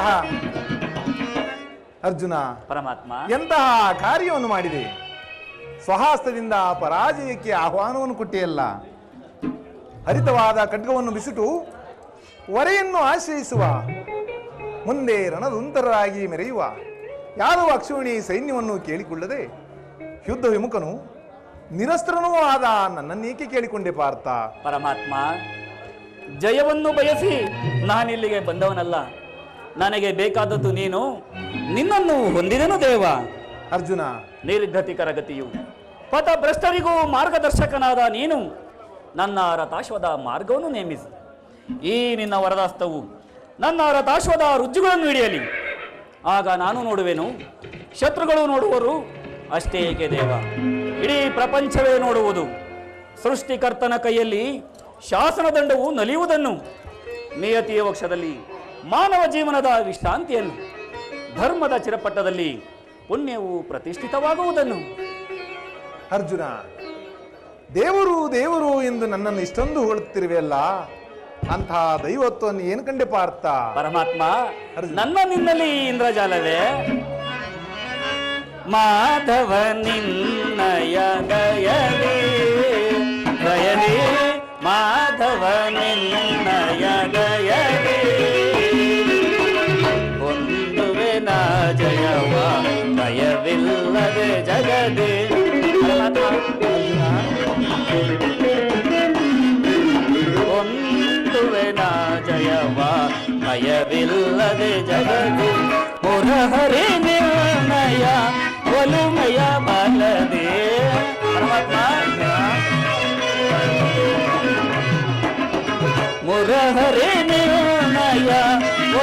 ಎಂತಹ ಅರ್ಜುನ ಪರಮಾತ್ಮ ಎಂತಹ ಕಾರ್ಯವನ್ನು ಮಾಡಿದೆ. ಸ್ವಹಸ್ತದಿಂದ ಪರಾಜಯಕ್ಕೆ ಆಹ್ವಾನವನ್ನು ಕೊಟ್ಟಿಯಲ್ಲ. ಹರಿತವಾದ ಖಡ್ಗವನ್ನು ಬಿಸಿಟು ಹೊರೆಯನ್ನು ಆಶ್ರಯಿಸುವ, ಮುಂದೆ ರಣದುಂತರರಾಗಿ ಮೆರೆಯುವ ಯಾದವ ಅಕ್ಷೋಣಿ ಸೈನ್ಯವನ್ನು ಕೇಳಿಕೊಳ್ಳದೆ ಯುದ್ಧ ವಿಮುಖನು ನಿರಸ್ತ್ರನೂ ಆದ ನನ್ನನ್ನೇಕೆ ಕೇಳಿಕೊಂಡೆ ಪಾರ್ಥ? ಪರಮಾತ್ಮ, ಜಯವನ್ನು ಬಯಸಿ ನಾನಿಲ್ಲಿಗೆ ಬಂದವನಲ್ಲ. ನನಗೆ ಬೇಕಾದದ್ದು ನೀನು, ನಿನ್ನನ್ನು ಹೊಂದಿದನು ದೇವ. ಅರ್ಜುನ, ನಿರ್ಗತಿಕರ ಗತಿಯು ಪಥಭ್ರಷ್ಟರಿಗೂ ಮಾರ್ಗದರ್ಶಕನಾದ ನೀನು ನನ್ನ ರಥಾಶ್ವದ ಮಾರ್ಗವನ್ನು ನೇಮಿಸಿ ಈ ನಿನ್ನ ವರದಾಸ್ತವು ನನ್ನ ರಥಾಶ್ವದ ರುಜುಗಳನ್ನು ಹಿಡಿಯಲಿ. ಆಗ ನಾನು ನೋಡುವೆನು, ಶತ್ರುಗಳು ನೋಡುವರು. ಅಷ್ಟೇ ಏಕೆ ದೇವ, ಇಡೀ ಪ್ರಪಂಚವೇ ನೋಡುವುದು. ಸೃಷ್ಟಿಕರ್ತನ ಕೈಯಲ್ಲಿ ಶಾಸನದಂಡವು ನಲಿಯುವುದನ್ನು, ನಿಯತಿಯ ವಕ್ಷದಲ್ಲಿ ಮಾನವ ಜೀವನದ ವಿಶ್ರಾಂತಿಯನ್ನು, ಧರ್ಮದ ಚಿರಪಟ್ಟದಲ್ಲಿ ಪುಣ್ಯವು ಪ್ರತಿಷ್ಠಿತವಾಗುವುದನ್ನು. ಅರ್ಜುನ, ದೇವರು ದೇವರು ಎಂದು ನನ್ನನ್ನು ಇಷ್ಟೊಂದು ಹೊಳುತ್ತಿರುವೆಯಲ್ಲ, ಅಂತಹ ದೈವತ್ವವನ್ನು ಏನು ಕಂಡೆ ಪಾರ್ಥ? ಪರಮಾತ್ಮ, ನನ್ನ ನಿನ್ನಲ್ಲಿ ಇಂದ್ರಜಾಲವೇ? ಮಾಧವ ನಿನ್ನಯ ದಯದಿ ದಯದಿ, ಮಾಧವ ನಿನ್ನಯ ದಯದಿ ಹೊಂದುವೆ ನಾ ಜಯವ, ಭಯವಿಲ್ಲದೆ ಜಗದಿ. ಹೊಂದುವೆ ನಾ ಜಯವ, ಭಯವಿಲ್ಲದೆ ಜಗದಿ. ಮುರಹರಿ ನಿರ್ಣಯ ಒಲುಮೆಯ ಬಲದೆ. ಪರಮಾತ್ಮ, ಮುರಹರಿ ನಿರ್ಣಯ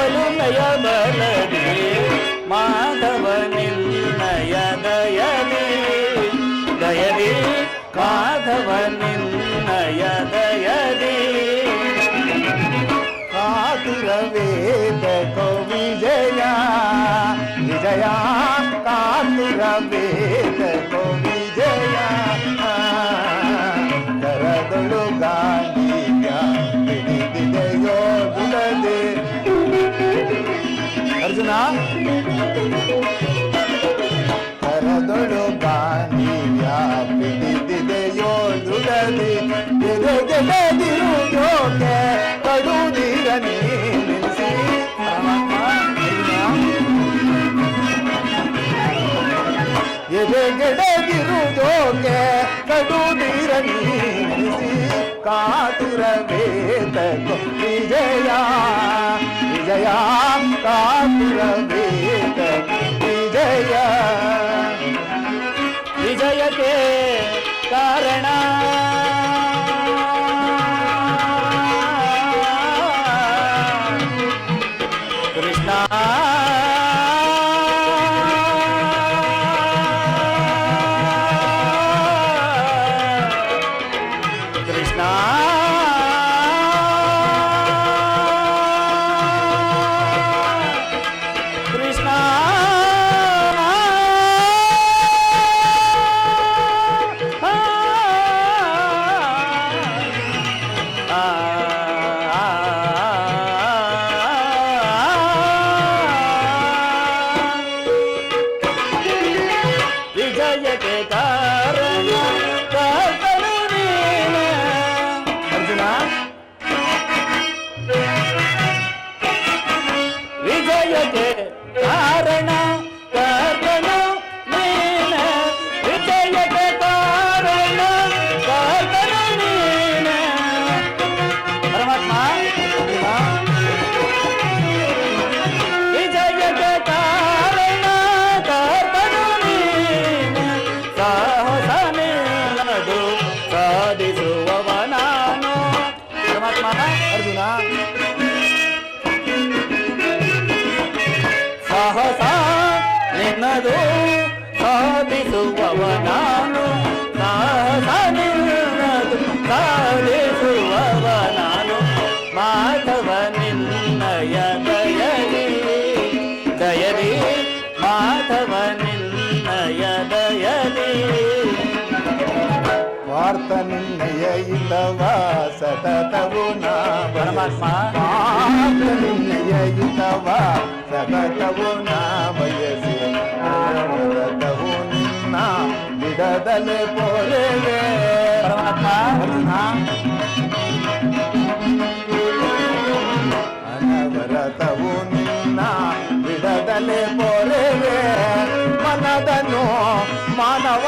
ಒಲುಮೆಯ ಬಲದೆ, ಮಾಧವ ನಿನ್ನಯ ದಯದಿ ದಯದಿ, ಮಾಧವ ನಿನ್ನಯ ದಯದಿ. ಕಾತುರವೇದ ಕೋ ವಿಜಯ ವಿಜಯ, ಕಾತುರವೇದ ಕೋ ವಿಜಯ, ಕರದೊಳು ಗಾಂಧಿಯ ಹಿಡಿದಿದೆಯೋ ಬಿಡದೆ. ಅರ್ಜುನ, ಕರದೊಳು ಗಾಂಧಿಯ ಹಿಡಿದಿದೆಯೋ ಬಿಡದೆ, ಎದೆಗೆಡದಿರುವುದೋಕೆ ಕಡುನೀರ ನಿಲ್ಲಿಸಿ. ಎದೆಗೆಡದಿರುವುದೋಕೆ ಕಡುನೀರ ನಿಲ್ಲಿಸಿ, ಕಾತುರ ವೇದ ವಿಜಯ ವಿಜಯ, ಕಾತುರ ವೇದ ವಿಜಯ. ವಿಜಯಕ್ಕೆ ಕಾರಣ ಕೃಷ್ಣ. ಕೃಷ್ಣ ಕೃಷ್ಣ ವಿಜಯಕ್ಕೆ ಕಾರಣ ಕರ್ತನು ನೀನೆ. ಅರ್ಜುನ, ವಿಜಯಕ್ಕೆ ಕಾರಣ ಕರ್ತನು ನೀನೆ, ವಿಜಯಕ್ಕೆ ಕಾರಣ ಕರ್ತನು ನೀನೆ. ಪರಮಾತ್ಮ, ವಿಜಯಕ್ಕೆ ಕಾರಣ ಕರ್ತನು ನೀನೆ, ಸಾಹಸ ನಿನ್ನದು ಸಾಧಿಸುವವ ನಾನು. ಪರಮಾತ್ಮ, ಅರ್ಜುನ, ಸಾಹಸ ನಿನ್ನದು ಸಾಧಿಸುವವ ನಾನು, ಸಾಹಸ ನಿನ್ನದು ಸಾಧಿಸುವವ ನಾನು. ಮಾಧವ ನಿನ್ನಯ ದಯದಿ ದಯದಿ, ಮಾಧವ ನಿನ್ನಯ ದಯದಿ. ಪಾರ್ಥ ನಿನ್ನಯ ಇಲ್ಲವ ಸತತವು ನಾ. ಪರಮಾತ್ಮ, ಪಾರ್ಥ ನಿನ್ನಯ ಇಲ್ಲವ ಮನದತವು ನಾ ಬಯಸಿ ಮನದತವು ನಿನ್ನ ಬಿಡದಲೆ ಪೋರೆವೆ ಪರಮಾತ್ಮ ಅರ್ಜುನ ಅನವರತವು ನಿನ್ನ ಬಿಡದಲೆ ಪೋರೆವೆ ಮನದನು ಮಾನವ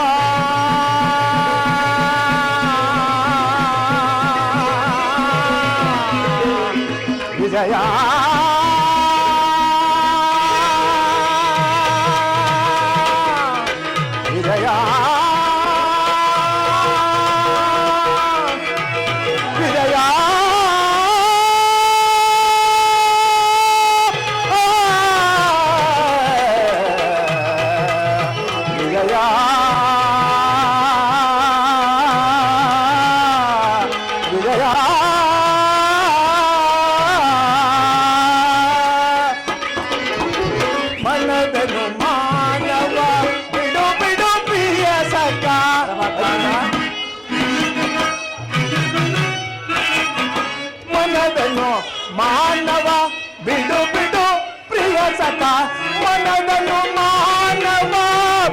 ವಿಜಯ ವಿಜಯ ವಿಜಯ ವಿಜಯ ವಿಜಯ ಮನದನು ಮಾನವ ಬಿಡು ಬಿಡು ಪ್ರಿಯ ಸಖ ಮನದನು ಮಾನವ ಬಿಡು ಬಿಡು ಪ್ರಿಯ ಸಖ ಮನದನು ಮಾನವ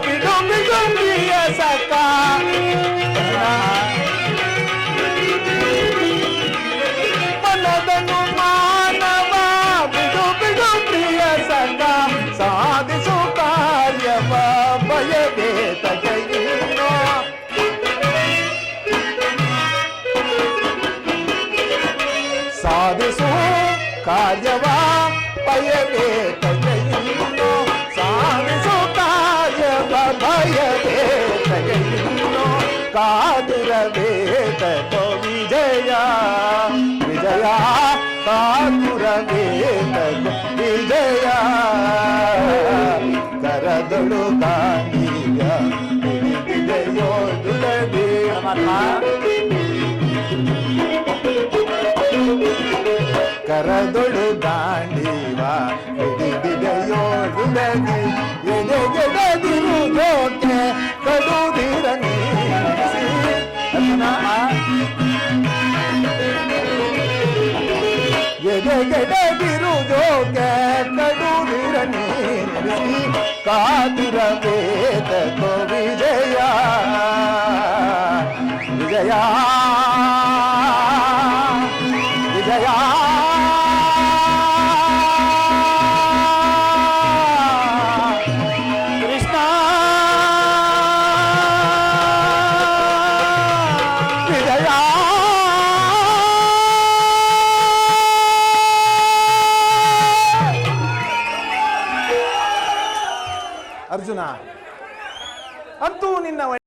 ಬಿಡು ಬಿಡು ಪ್ರಿಯ ಸಖ ಮನದನು ಮಾನವ ಬಿಡು ಬಿಡು ಪ್ರಿಯ ಸಖ ಸಾಧಿಸು ಕಾರ್ಯವ ಬಯದೆ ತಗೆಯಿನೋ ಸಾಧಿಸು ಕಾರ್ಯವ ಬಯದೆ ತಗೆಯಿನೋ ಸಾಧಿಸು ಕಾರ್ಯವ ಬಯದೆ ತಗೆಯಿನೋ ಕಾದಿರಬೇಕೋ ವಿಜಯ ವಿಜಯ ಕಾದಿರಬೇಕೋ ವಿಜಯ ಕರದಳು ಗಾಂಧಿಯ ವಿಜಯೋದುಳದೆ ಕರದೊಳು ಗಾಂಡೀವ ಹಿಡಿದಿದೆಯೋಡುಳದೆ ಎದೆಗೆಡದಿರುವುದೋಕೆ ಕಡುದಿರ ನೀರಿಸಿ ಎದೆಗೆಡದಿರುವುದೋಕೆ ಕಡುದಿರ ನೀರಿಸಿ ಕಾದಿರಬೇಕೋ ವಿಜಯ ವಿಜಯ ವಿಜಯ ಕೃಷ್ಣ ವಿಜಯ ಅರ್ಜುನ ಅಂತೂ ನಿನ್ನ